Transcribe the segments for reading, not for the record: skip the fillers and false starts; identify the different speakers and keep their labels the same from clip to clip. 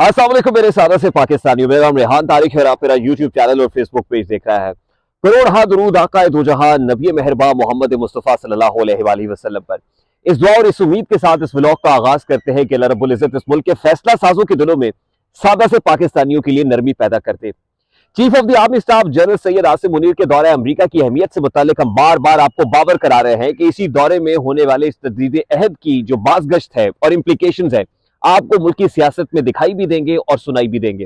Speaker 1: अस्सलाम वालेकुम मेरे सादा से पाकिस्तानियों। मेरा नाम रेहान तारिक है और आप मेरा यूट्यूब चैनल और फेसबुक पेज देख रहा है। करोड़ हा दुरूद आका दो जहां नबी मेहरबा मोहम्मद मुस्तफ़ा सल्लल्लाहु अलैहि वसल्लम पर। इस दुआ और इस उम्मीद के साथ इस व्लॉग का आगाज करते हैं कि अल्लाह रब्बुल इज्जत इस मुल्क के फैसला साजों के दिलों में सादा से पाकिस्तानियों के लिए नरमी पैदा करते। Chief of the army staff general Syed Asim Munir के दौरे अमरीका की अहमियत से मुतालिक हम बार बार आपको बावर करा रहे हैं कि इसी दौरे में होने वाले इस तजदीद अहद की जो बाज़गश्त है और इम्प्लीकेशंस है आपको मुल्क की सियासत में दिखाई भी देंगे और सुनाई भी देंगे।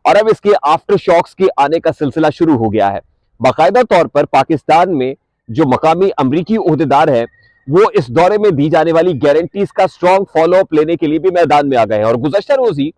Speaker 1: और अब इसके आफ्टर शॉक्स के आने का सिलसिला शुरू हो गया है। बाकायदा तौर पर पाकिस्तान में जो मकामी अमरीकी ओहदेदार है वो इस दौरे में दी जाने वाली गारंटीज का स्ट्रॉन्ग फॉलो अप लेने के लिए भी मैदान में आ गए हैं। और गुज़श्ता रोज ही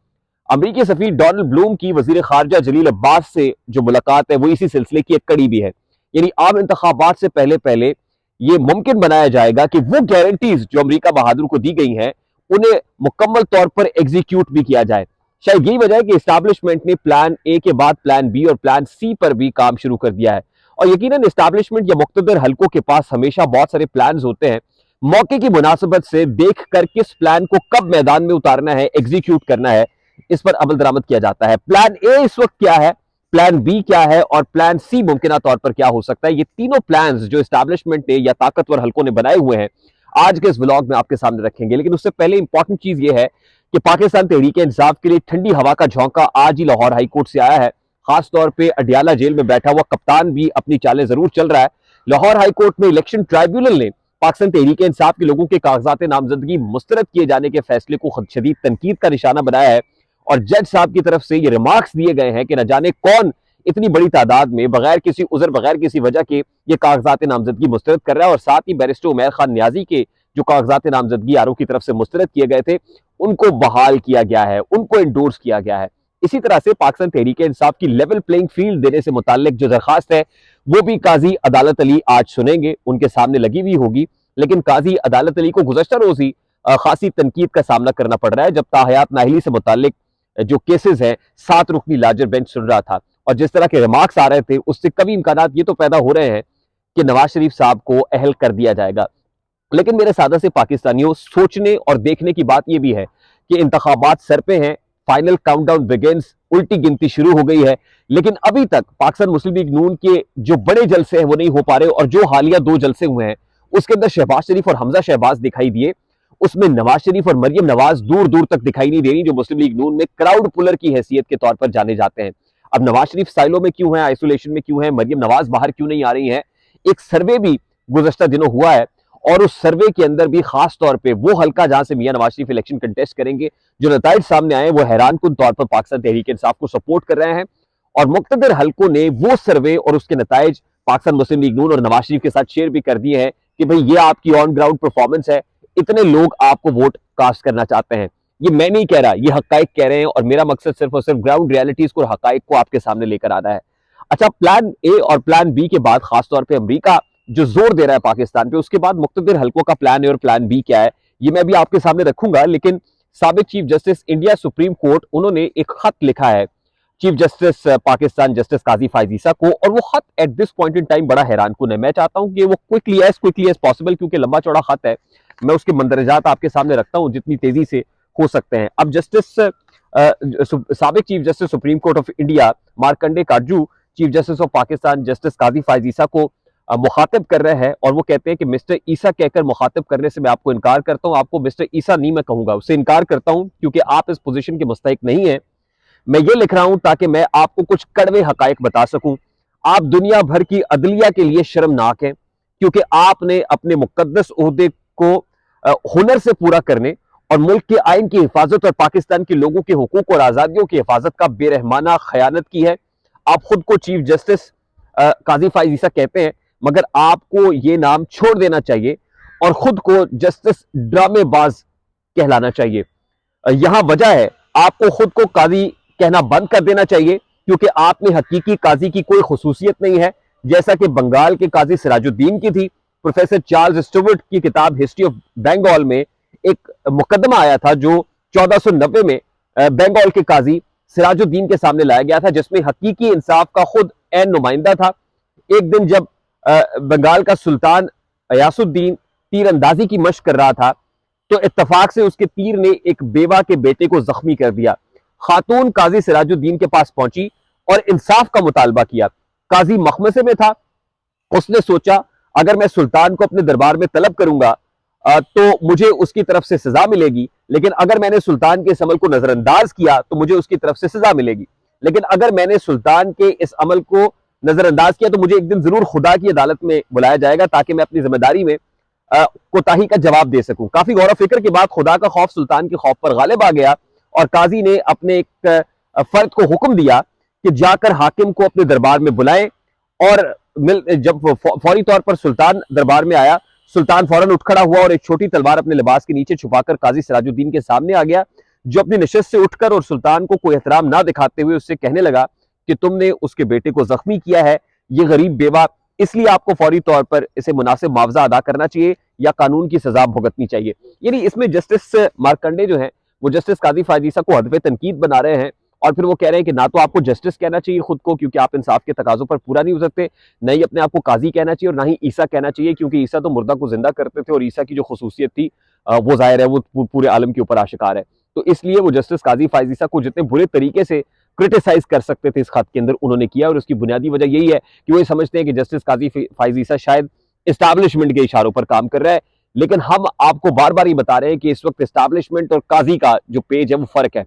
Speaker 1: अमरीकी सफीर डोनाल्ड ब्लूम की वजीर खारजा जलील अब्बास से जो मुलाकात है वो इसी सिलसिले की एक कड़ी भी है। यानी आम इंतखाबात से पहले पहले ये मुमकिन बनाया जाएगा कि वो गारंटीज जो अमरीका बहादुर को दी गई हैं उन्हें मुकम्मल तौर पर एग्जीक्यूट भी किया जाए। शायद यही वजह है कि इस्टेब्लिशमेंट ने प्लान ए के बाद प्लान बी और प्लान सी पर भी काम शुरू कर दिया है। और यकीनन इस्टेब्लिशमेंट या मुख्तदर हलकों के पास हमेशा बहुत सारे प्लान होते हैं। मौके की मुनासिबत से देख कर किस प्लान को कब मैदान में उतारना है, एग्जीक्यूट करना है, इस पर अमल दरामद किया जाता है। प्लान ए इस वक्त क्या है, प्लान बी क्या है और प्लान सी मुमकिन तौर पर क्या हो सकता है, ये तीनों प्लान जो इस्टेब्लिशमेंट ने या ताकतवर हलकों ने बनाए हुए हैं आज के इस व्लॉग में आपके सामने रखेंगे। लेकिन उससे पहले इंपॉर्टेंट चीज ये है कि पाकिस्तान तहरीक इंसाफ के लिए ठंडी हवा का झोंका आज ही लाहौर हाईकोर्ट से आया है। खासतौर पर अडियाला जेल में बैठा हुआ कप्तान भी अपनी चालें जरूर चल रहा है। लाहौर हाईकोर्ट में इलेक्शन ट्राइब्यूनल ने पाकिस्तान तहरीक इंसाफ के लोगों के कागजात नामजदगी मुस्तरद किए जाने के फैसले को शदीद तनकीद का निशाना बनाया है। और जज साहब की तरफ से ये रिमार्क्स दिए गए हैं कि न जाने कौन इतनी बड़ी तादाद में बगैर किसी उज़र बगैर किसी वजह के ये कागजात नामजदगी मुस्तरद कर रहा है। और साथ ही बैरिस्टर उमैर खान न्याजी के जो कागजात नामजदगी आरोप की तरफ से मुस्तरद किए गए थे उनको बहाल किया गया है, उनको इंडोर्स किया गया है। इसी तरह से पाकिस्तान तहरीक इंसाफ की लेवल प्लेइंग फील्ड देने से मुताल्लिक जो दरखास्त है वो भी काजी अदालत अली आज सुनेंगे, उनके सामने लगी हुई होगी। लेकिन काजी अदालत अली को गुज़श्ता रोज ही खासी तनकीद का सामना करना पड़ रहा है जब ताहयात नाहली से मुताल्लिक जो केसेस हैं 7 रुकनी लार्जर बेंच सुन रहा था। और जिस तरह के रिमार्क्स आ रहे थे उससे कभी इम्कानात ये तो पैदा हो रहे हैं कि नवाज शरीफ साहब को अहल कर दिया जाएगा। लेकिन मेरे सादा से पाकिस्तानियों, सोचने और देखने की बात यह भी है कि इंतखाबात सर पे हैं, फाइनल काउंटडाउन बिगिंस, उल्टी गिनती शुरू हो गई है। लेकिन अभी तक पाकिस्तान मुस्लिम लीग नून के जो बड़े जलसे हैं वो नहीं हो पा रहे। और जो हालिया 2 जलसे हुए हैं उसके अंदर शहबाज शरीफ और हमजा शहबाज दिखाई दिए, उसमें नवाज शरीफ और मरियम नवाज दूर दूर तक दिखाई नहीं दे रही, जो मुस्लिम लीग नून में क्राउड पुलर की हैसियत के तौर पर जाने जाते हैं। अब नवाज शरीफ साइलो में क्यों है, आइसोलेशन में क्यों है, मरियम नवाज बाहर क्यों नहीं आ रही है। एक सर्वे भी गुज़श्ता दिनों हुआ है और उस सर्वे के अंदर भी खास तौर पर वो हल्का जहां से मियां नवाज शरीफ इलेक्शन कंटेस्ट करेंगे, जो नताइज सामने आए वो हैरान कुन तौर पर पाकिस्तान तहरीक इंसाफ को सपोर्ट कर रहे हैं। और मुक्तदर हल्कों ने वो सर्वे और उसके नताइज पाकिस्तान मुस्लिम लीग नून और नवाज शरीफ के साथ शेयर भी कर दिए हैं कि भाई ये आपकी ऑन ग्राउंड परफॉर्मेंस है, इतने लोग आपको वोट कास्ट करना चाहते हैं। ये मैं नहीं कह रहा, ये हकाइक कह रहे हैं और मेरा मकसद सिर्फ और सिर्फ ग्राउंड रियलिटीज को, हकाइक को आपके सामने लेकर आना है। अच्छा, प्लान ए और प्लान बी के बाद खासतौर पर अमरीका जो जोर दे रहा है पाकिस्तान पे, उसके बाद मुख्तलिफ हल्कों का प्लान ए और प्लान बी क्या है ये मैं भी आपके सामने रखूंगा। लेकिन साबिक chief justice India supreme court, उन्होंने एक खत लिखा है chief justice Pakistan justice Qazi Faez Isa को, और वो खत at this point in time बड़ा हैरानकुन है। मैं चाहता हूं कि वो क्विकली एज पॉसिबल, क्योंकि लंबा चौड़ा खत है, मैं उसके मंदरजात आपके सामने रखता हूं जितनी तेजी से हो सकते हैं। अब जस्टिस साबिक chief justice supreme court of India Markandey Katju chief justice of Pakistan justice Qazi Faez Isa को मुखातिब कर रहे हैं और वो कहते हैं कि मिस्टर ईसा कहकर मुखातिब करने से मैं आपको इनकार करता हूं, आपको मिस्टर ईसा नहीं मैं कहूंगा, उससे इनकार करता हूं क्योंकि आप इस पोजीशन के मुस्तहिक नहीं है। मैं ये लिख रहा हूं ताकि मैं आपको कुछ कड़वे हकायक बता सकूं। आप दुनिया भर की अदलिया के लिए शर्मनाक हैं क्योंकि आपने अपने मुकद्दस ओहदे को हुनर से पूरा करने और मुल्क के आइन की हिफाजत और पाकिस्तान के लोगों के हुकूक और आजादियों की हिफाजत का बेरहमाना खयानत की है। आप खुद को चीफ जस्टिस काजी फायज ईसा कहते हैं, मगर आपको ये नाम छोड़ देना चाहिए और खुद को जस्टिस ड्रामेबाज कहलाना चाहिए। यहां वजह है, आपको खुद को काजी कहना बंद कर देना चाहिए क्योंकि आप में हकीकी काजी की कोई खुसूसियत नहीं है, जैसा कि बंगाल के काजी सिराजुद्दीन की थी। प्रोफेसर चार्ल्स स्टुवर्ट की किताब हिस्ट्री ऑफ बंगाल में एक मुकदमा आया था जो 1490 में बंगाल के काजी सिराजुद्दीन के सामने लाया गया था, जिसमें हकीकी इंसाफ का खुद ऐन नुमाइंदा था। एक दिन जब बंगाल का सुल्तान अयासुद्दीन तीरंदाजी की मशक कर रहा था तो इत्तफाक से उसके तीर ने एक बेवा के बेटे को जख्मी कर दिया। खातून काजी सिराजुद्दीन के पास पहुंची और इंसाफ का मुतालबा किया। काजी मखमसे में था, उसने सोचा अगर मैं सुल्तान को अपने दरबार में तलब करूंगा तो मुझे उसकी तरफ से सजा मिलेगी, लेकिन अगर मैंने सुल्तान के इस अमल को नजरअंदाज किया तो मुझे उसकी तरफ से सजा मिलेगी, लेकिन अगर मैंने सुल्तान के इस अमल को नजरअंदाज किया तो मुझे एक दिन जरूर खुदा की अदालत में बुलाया जाएगा ताकि मैं अपनी जिम्मेदारी में कोताही का जवाब दे सकूं। काफी गौर फिक्र के बाद खुदा का खौफ सुल्तान के खौफ पर गालिब आ गया और काजी ने अपने एक फर्द को हुक्म दिया कि जाकर हाकिम को अपने दरबार में बुलाएं। और जब फौरी तौर पर सुल्तान दरबार में आया, सुल्तान फौरन उठ खड़ा हुआ और एक छोटी तलवार अपने लिबास के नीचे छुपाकर काजी सिराजुद्दीन के सामने आ गया, जो अपनी नशिस्त से उठकर और सुल्तान को कोई एहतराम ना दिखाते हुए उससे कहने लगा कि तुमने उसके बेटे को जख्मी किया है, ये गरीब बेवा, इसलिए आपको फौरी तौर पर इसे मुनासिब मुआवजा अदा करना चाहिए या कानून की सजा भुगतनी चाहिए। यानी इसमें जस्टिस मार्कंडे जो है वो जस्टिस काजी फायज ईसा को हदफ तनकीद बना रहे हैं और फिर वो कह रहे हैं कि ना तो आपको जस्टिस कहना चाहिए खुद को क्योंकि आप इंसाफ के तकाजों पर पूरा नहीं हो सकते, न ही अपने आप को काजी कहना चाहिए और ना ही ईसा कहना चाहिए क्योंकि ईसा तो मुर्दा को जिंदा करते थे और ईसा की जो खसूसियत थी वो जाहिर है वो पूरे आलम के ऊपर आशिकार है। तो इसलिए वो जस्टिस काजी फायज ईसा को जितने बुरे तरीके से क्रिटिसाइज कर सकते थे इस खत के अंदर उन्होंने किया और उसकी बुनियादी वजह यही है कि वो ये समझते हैं कि जस्टिस काजी फायज ईसा शायद इस्टेब्लिशमेंट के इशारों पर काम कर रहा है। लेकिन हम आपको बार बार ही बता रहे हैं कि इस वक्त इस्टेब्लिशमेंट और काजी का जो पेज है वो फर्क है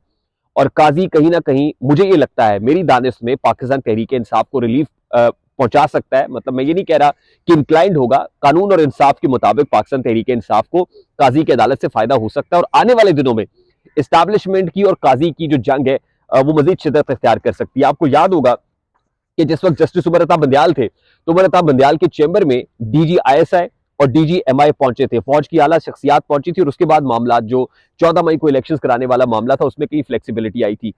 Speaker 1: और काजी कहीं ना कहीं मुझे ये लगता है मेरी दानिश में पाकिस्तान तहरीक इंसाफ को रिलीफ पहुंचा सकता है। मतलब मैं ये नहीं कह रहा कि इंक्लाइंड होगा, कानून और इंसाफ के मुताबिक पाकिस्तान तहरीक इंसाफ को काजी की अदालत से फायदा हो सकता है और आने वाले दिनों में इस्टेब्लिशमेंट की और काजी की जो जंग है वो मजीद शिद्दत इख्तियार कर सकती है। आपको याद होगा कि जिस वक्त जस्टिस उमर अता बंदियाल थे तो उमर अता बंदियाल के चैम्बर में DGISI और DGMI पहुंचे थे, फौज की आला शख्सियात पहुंची थी और उसके बाद मामला जो 14 मई को इलेक्शंस कराने वाला मामला था उसमें कई फ्लेक्सिबिलिटी आई थी।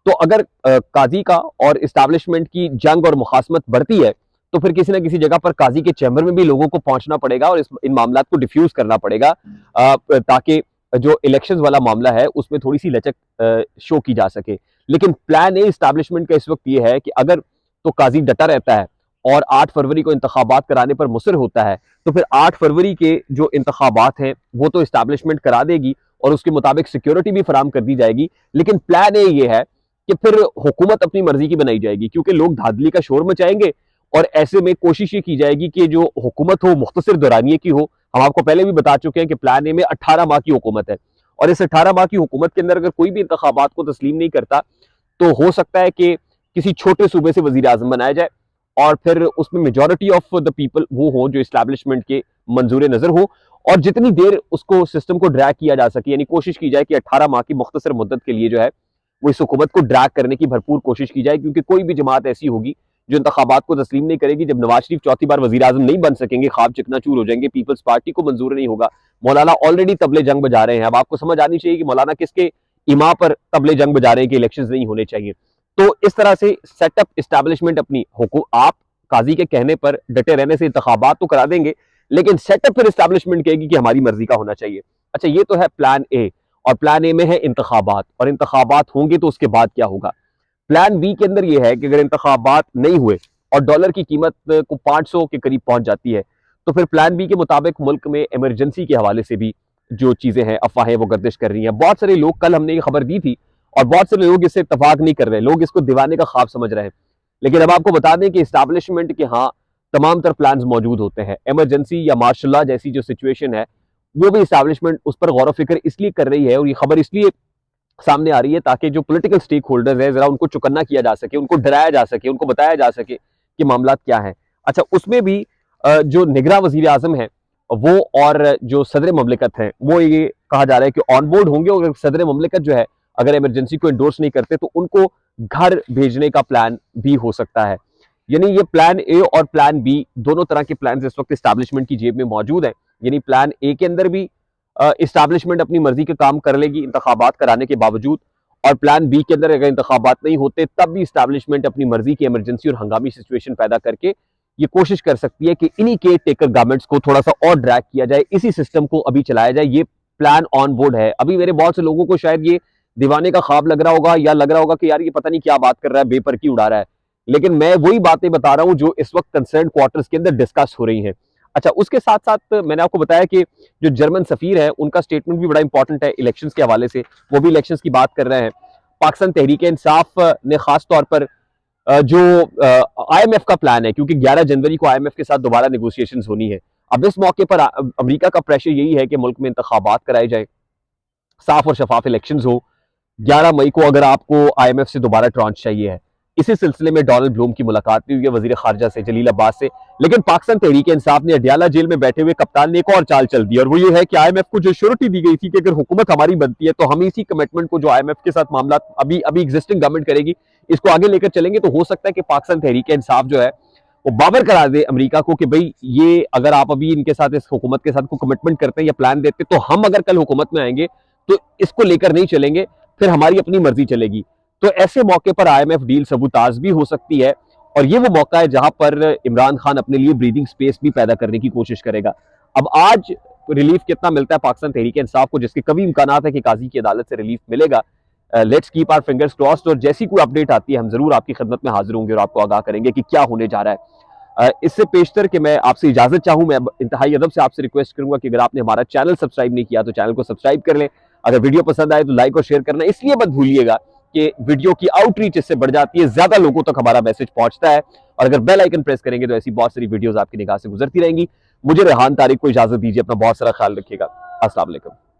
Speaker 1: तो अगर काजी का और इस्टेब्लिशमेंट की जंग और मुखासमत बढ़ती है तो फिर किसी ना किसी जगह पर काजी के चैम्बर में भी लोगों को पहुंचना पड़ेगा और इन मामला को डिफ्यूज करना पड़ेगा ताकि जो इलेक्शंस वाला मामला है उसमें थोड़ी सी लचक शो की जा सके। लेकिन प्लान ए इस्टेब्लिशमेंट का इस वक्त ये है कि अगर तो काजी डटा रहता है और 8 फरवरी को इंतखाबात कराने पर मुसर होता है तो फिर 8 फरवरी के जो इंतखाबात हैं वो तो इस्टेब्लिशमेंट करा देगी और उसके मुताबिक सिक्योरिटी भी फराम कर दी जाएगी। लेकिन प्लान ए ये है कि फिर हुकूमत अपनी मर्जी की बनाई जाएगी क्योंकि लोग धांधली का शोर मचाएंगे और ऐसे में कोशिश ये की जाएगी कि जो हुकूमत हो मुख्तसर दौरानिये की हो। हम आपको पहले भी बता चुके हैं कि प्लान ए में 18 माह की हुकूमत है और इस 18 माह की हुकूमत के अंदर अगर कोई भी इंतखाबात को तस्लीम नहीं करता तो हो सकता है कि किसी छोटे सूबे से वजीर आजम बनाया जाए और फिर उसमें मेजॉरिटी ऑफ द पीपल वो हो जो इस्टेब्लिशमेंट के मंजूर नजर हो और जितनी देर उसको सिस्टम को ड्रैग किया जा सके यानी कोशिश की जाए कि 18 माह की मुख्तसर मुद्दत के लिए जो है वो इस हुकूमत को ड्रैग करने की भरपूर कोशिश की जाए क्योंकि कोई भी जमात ऐसी होगी जो इंतखाबात को तस्लीम नहीं करेगी। जब नवाज शरीफ चौथी बार वजीर आजम नहीं बन सकेंगे, ख्वाब चकनाचूर हो जाएंगे, पीपल्स पार्टी को मंजूर नहीं होगा। मौलाना ऑलरेडी तबले जंग बजा रहे हैं। अब आपको समझ आनी चाहिए कि मौलाना किसके इमा पर तबले जंग बजा रहे हैं कि इलेक्शंस नहीं होने चाहिए। तो इस तरह से सेटअप इस्टेब्लिशमेंट अपनी आप काजी के कहने पर डटे रहने से इंतखाबात तो करा देंगे लेकिन सेटअप फिर इस्टेब्लिशमेंट कहेगी कि हमारी मर्जी का होना चाहिए। अच्छा, ये तो है प्लान ए और प्लान ए में है इंतखाबात और इंतखाबात होंगे तो उसके बाद क्या होगा। प्लान बी के अंदर यह है कि अगर इंतखाबात नहीं हुए और डॉलर की कीमत को 500 के करीब पहुंच जाती है तो फिर प्लान बी के मुताबिक मुल्क में इमरजेंसी के हवाले से भी जो चीजें हैं अफवाहें वो गर्दिश कर रही हैं। बहुत सारे लोग, कल हमने ये खबर दी थी और बहुत सारे लोग इससे इत्तफाक नहीं कर रहे, लोग इसको दीवाने का ख्वाब समझ रहे हैं। लेकिन अब आपको बता दें कि इस्टेब्लिशमेंट के हाँ तमाम तर प्लान मौजूद होते हैं। इमरजेंसी या मार्शल लॉ जैसी जो सिचुएशन है वो भी इस्टेब्लिशमेंट उस पर गौर फिक्र इसलिए कर रही है और ये खबर इसलिए सामने आ रही है ताकि जो पॉलिटिकल स्टेक होल्डर्स है जरा उनको चुकन्ना किया जा सके, उनको डराया जा सके, उनको बताया जा सके कि मामला क्या है। अच्छा, उसमें भी जो निगरां वजीर आजम है वो और जो सदर ममलिकत है वो ये कहा जा रहा है कि ऑन बोर्ड होंगे और सदर ममलिकत जो है अगर इमरजेंसी को एंडोर्स नहीं करते तो उनको घर भेजने का प्लान भी हो सकता है। यानी ये प्लान ए और प्लान बी दोनों तरह के प्लान इस वक्त इस्टेब्लिशमेंट की जेब में मौजूद है। यानी प्लान ए के अंदर भी इस्टेब्लिशमेंट अपनी मर्जी के काम कर लेगी इंतखाबात कराने के बावजूद और प्लान बी के अंदर अगर इंतखाबात नहीं होते तब भी इस्टेब्लिशमेंट अपनी मर्जी की इमरजेंसी और हंगामी सिचुएशन पैदा करके ये कोशिश कर सकती है कि इन्हीं के टेकर गवर्नमेंट्स को थोड़ा सा और ड्रैग किया जाए, इसी सिस्टम को अभी चलाया जाए। ये प्लान ऑन बोर्ड है। अभी मेरे बहुत से लोगों को शायद ये दीवाने का ख्वाब लग रहा होगा या लग रहा होगा कि यार ये पता नहीं क्या बात कर रहा है, बेपर की उड़ा रहा है, लेकिन मैं वही बातें बता रहा हूं जो इस वक्त कंसर्न क्वार्टर्स के अंदर डिस्कस हो रही हैं। अच्छा, उसके साथ साथ मैंने आपको बताया कि जो जर्मन सफीर है उनका स्टेटमेंट भी बड़ा इंपॉर्टेंट है इलेक्शंस के हवाले से, वो भी इलेक्शंस की बात कर रहे हैं। पाकिस्तान तहरीक इंसाफ ने खास तौर पर जो IMF का प्लान है, क्योंकि 11 जनवरी को IMF के साथ दोबारा नेगोशिएशंस होनी है। अब इस मौके पर अमेरिका का प्रेशर यही है कि मुल्क में इंतखाबात कराए जाए, साफ और शफाफ इलेक्शंस हो। 11 मई को अगर आपको IMF से दोबारा ट्रांच चाहिए है। इसी सिलसिले में डोनाल्ड ब्लूम की मुलाकात भी हुई है वजीर खारजा से जलील अब्बास से। लेकिन पाकिस्तान तहरीक इंसाफ ने अडयाला जेल में बैठे हुए कप्तान ने एक और चाल चल दी, और वो ये है कि IMF को जो श्योरिटी दी गई थी कि अगर हुकूमत हमारी बनती है तो हम इसी कमिटमेंट को जो IMF के साथ मामला अभी अभी एग्जिस्टिंग गवर्नमेंट करेगी, इसको आगे लेकर चलेंगे। तो हो सकता है कि पाकिस्तान तहरीक इंसाफ जो है वो बावर करा दे अमेरिका को कि भाई ये अगर आप अभी इनके साथ, इस हुकूमत के साथ कोई कमिटमेंट करते हैं या प्लान देते हैं, तो हम अगर कल हुकूमत में आएंगे तो इसको लेकर नहीं चलेंगे, फिर हमारी अपनी मर्जी चलेगी। तो ऐसे मौके पर IMF डील सबूताज भी हो सकती है, और ये वो मौका है जहां पर इमरान खान अपने लिए ब्रीदिंग स्पेस भी पैदा करने की कोशिश करेगा। अब आज रिलीफ कितना मिलता है पाकिस्तान तहरीक इंसाफ को, जिसके कभी इम्कान है कि काजी की अदालत से रिलीफ मिलेगा, let's keep our fingers crossed. और जैसी कोई अपडेट आती है हम जरूर आपकी खिदमत में हाजिर होंगे और आपको आगाह करेंगे कि क्या होने जा रहा है। इससे पेशतर कि मैं आपसे इजाजत चाहूं, मैं इंतहाई अदब से आपसे रिक्वेस्ट करूंगा कि अगर आपने हमारा चैनल सब्सक्राइब नहीं किया तो चैनल को सब्सक्राइब कर लें। अगर वीडियो पसंद आए तो लाइक और शेयर करना इसलिए मत भूलिएगा कि वीडियो की आउटरीच इससे बढ़ जाती है, ज्यादा लोगों तक हमारा मैसेज पहुंचता है। और अगर बेल आइकन प्रेस करेंगे तो ऐसी बहुत सारी वीडियोस आपकी निगाह से गुजरती रहेंगी। मुझे रेहान तारिक को इजाजत दीजिए, अपना बहुत सारा ख्याल रखिएगा। अस्सलाम वालेकुम।